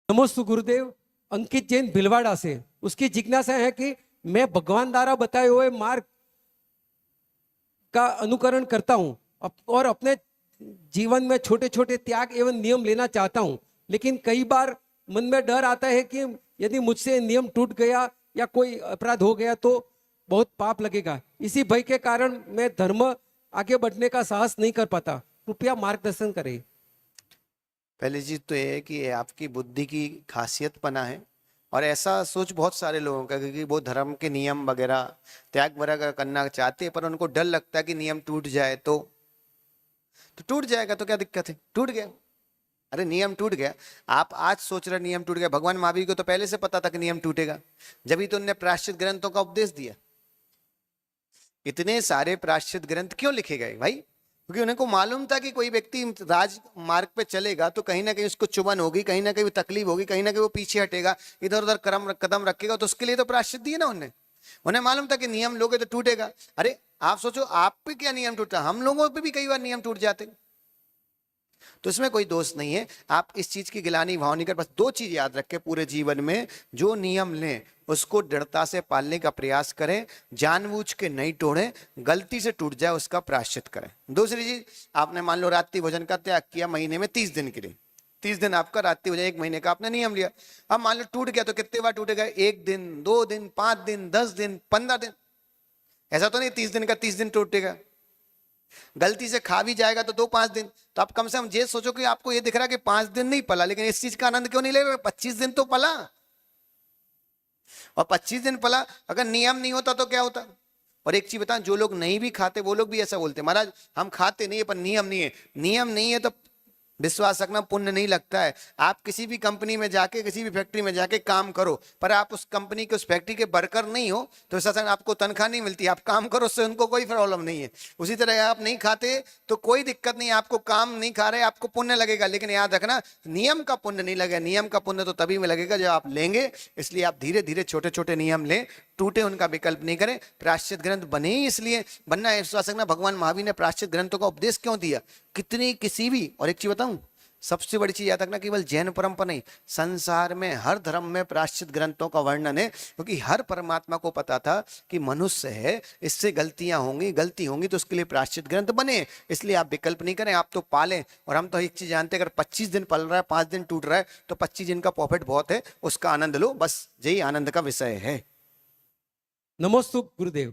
नमोस्तु गुरुदेव। अंकित जैन भिलवाड़ा से। उसकी जिज्ञासा है कि मैं भगवान द्वारा बताए हुए मार्ग का अनुकरण करता हूं और अपने जीवन में छोटे छोटे त्याग एवं नियम लेना चाहता हूं, लेकिन कई बार मन में डर आता है कि यदि मुझसे नियम टूट गया या कोई अपराध हो गया तो बहुत पाप लगेगा। इसी भय के कारण मैं धर्म आगे बढ़ने का साहस नहीं कर पाता। कृपया मार्गदर्शन करें। पहली चीज तो ये है कि ये आपकी बुद्धि की खासियत पना है, और ऐसा सोच बहुत सारे लोगों का, क्योंकि वो धर्म के नियम वगैरह त्याग वगैरह करना चाहते हैं, पर उनको डर लगता है कि नियम टूट जाए तो टूट जाएगा तो क्या दिक्कत है, टूट गया। अरे नियम टूट गया, आप आज सोच रहे नियम टूट गया, भगवान महावीर को तो पहले से पता था कि नियम टूटेगा, जब ही तो उन्होंने प्रायश्चित ग्रंथों का उपदेश दिया। इतने सारे प्रायश्चित ग्रंथ क्यों लिखे गए भाई? क्योंकि उनको मालूम था कि कोई व्यक्ति राजमार्ग पे चलेगा तो कहीं ना कहीं उसको चुभन होगी, कहीं ना कहीं तकलीफ होगी, कहीं ना कहीं वो पीछे हटेगा, इधर उधर कदम रखेगा, तो उसके लिए तो प्रायश्चित दिए ना उन्हें। उन्हें मालूम था कि नियम लोगे तो टूटेगा। अरे आप सोचो, आप पे क्या नियम टूटा, हम लोगों पे भी कई बार नियम टूट जाते, तो इसमें कोई दोष नहीं है। आप इस चीज की गिलानी भाव नहीं कर, बस दो चीज याद रखें पूरे जीवन में, जो नियम लें उसको दृढ़ता से पालने का प्रयास करें, जानबूझ के नहीं तोड़ें, गलती से टूट जाए उसका प्रायश्चित करें। दूसरी चीज, आपने मान लो रात्रि भोजन का त्याग किया महीने में 30 दिन के लिए, 30 दिन आपका रात्रि भोजन, 1 महीने का आपने नियम लिया। अब मान लो टूट गया तो कितने बार टूटेगा? 1 दिन, 2 दिन, 5 दिन, 10 दिन, 15 दिन। ऐसा तो नहीं 30 दिन का 30 दिन टूटेगा। गलती से खा भी जाएगा तो 2-5 दिन, तो आप कम से कम ये सोचो कि आपको ये दिख रहा है कि 5 दिन नहीं पला, लेकिन इस चीज का आनंद क्यों नहीं ले रहे? 25 दिन तो पला, और 25 दिन पला। अगर नियम नहीं होता तो क्या होता? और एक चीज बताएं, जो लोग नहीं भी खाते वो लोग भी ऐसा बोलते हैं, महाराज हम खाते नहीं है पर नियम नहीं है। नियम नहीं है तो विश्वास रखना, पुण्य नहीं लगता है। आप किसी भी कंपनी में जाके, किसी भी फैक्ट्री में जाके काम करो, पर आप उस कंपनी के, उस फैक्ट्री के वर्कर नहीं हो, तो इस आपको तनख्वाह नहीं मिलती। आप काम करो, उससे उनको कोई प्रॉब्लम नहीं है। उसी तरह आप नहीं खाते तो कोई दिक्कत नहीं, आपको काम नहीं खा रहे, आपको पुण्य लगेगा, लेकिन याद रखना नियम का पुण्य नहीं लगेगा। नियम का पुण्य तो तभी में लगेगा जब आप लेंगे। इसलिए आप धीरे धीरे छोटे छोटे नियम लें, टूटे उनका विकल्प नहीं करें। प्रायश्चित ग्रंथ बने ही इसलिए बनना है, विश्वास रखना। भगवान महावीर ने प्रायश्चित ग्रंथों का उपदेश क्यों दिया? कितनी किसी भी, और एक चीज बताऊं, सबसे बड़ी चीज याद रखना, केवल जैन परंपरा नहीं, संसार में हर धर्म में प्रायश्चित ग्रंथों का वर्णन है, क्योंकि हर परमात्मा को पता था कि मनुष्य है, इससे गलतियां होंगी, गलती होंगी तो उसके लिए प्रायश्चित ग्रंथ बने। इसलिए आप विकल्प नहीं करें, आप तो पालें। और हम तो एक चीज जानते हैं, अगर 25 दिन पल रहा है, 5 दिन टूट रहा है, तो 25 दिन का प्रॉफिट बहुत है, उसका आनंद लो, बस यही आनंद का विषय है। नमोस्तु गुरुदेव।